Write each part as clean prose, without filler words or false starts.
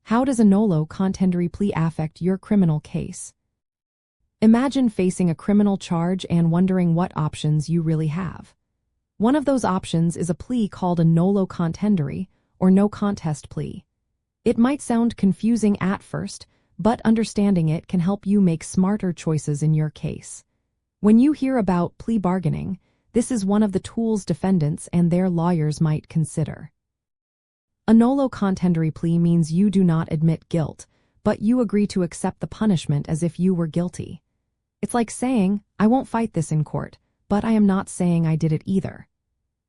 How does a Nolo contendere plea affect your criminal case? Imagine facing a criminal charge and wondering what options you really have. One of those options is a plea called a Nolo contendere, or no contest plea. It might sound confusing at first, but understanding it can help you make smarter choices in your case. When you hear about plea bargaining, this is one of the tools defendants and their lawyers might consider. A Nolo contendere plea means you do not admit guilt, but you agree to accept the punishment as if you were guilty. It's like saying, I won't fight this in court, but I am not saying I did it either.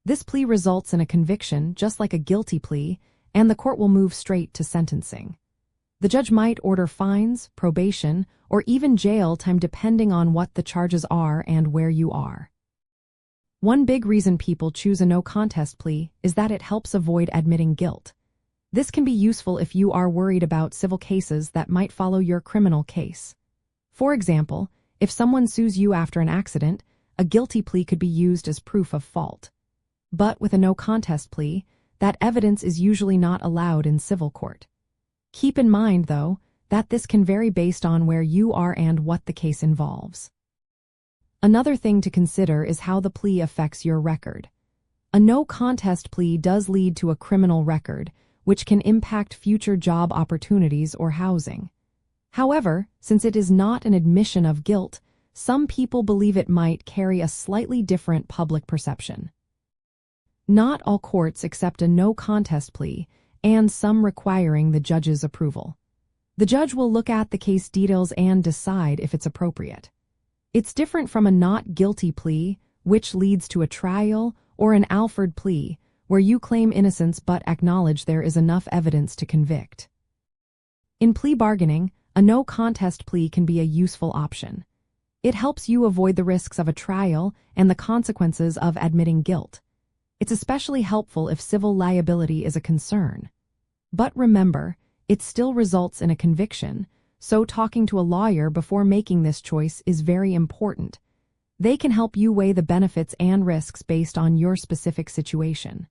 This plea results in a conviction just like a guilty plea, and the court will move straight to sentencing. The judge might order fines, probation, or even jail time depending on what the charges are and where you are. One big reason people choose a no contest plea is that it helps avoid admitting guilt. This can be useful if you are worried about civil cases that might follow your criminal case. For example, if someone sues you after an accident, a guilty plea could be used as proof of fault. But with a no contest plea, that evidence is usually not allowed in civil court. Keep in mind, though, that this can vary based on where you are and what the case involves. Another thing to consider is how the plea affects your record. A no contest plea does lead to a criminal record, which can impact future job opportunities or housing. However, since it is not an admission of guilt, some people believe it might carry a slightly different public perception. Not all courts accept a no contest plea, and some requiring the judge's approval. The judge will look at the case details and decide if it's appropriate. It's different from a not guilty plea, which leads to a trial, or an Alford plea, where you claim innocence but acknowledge there is enough evidence to convict. In plea bargaining, a no contest plea can be a useful option. It helps you avoid the risks of a trial and the consequences of admitting guilt. It's especially helpful if civil liability is a concern. But remember, it still results in a conviction, so talking to a lawyer before making this choice is very important. They can help you weigh the benefits and risks based on your specific situation.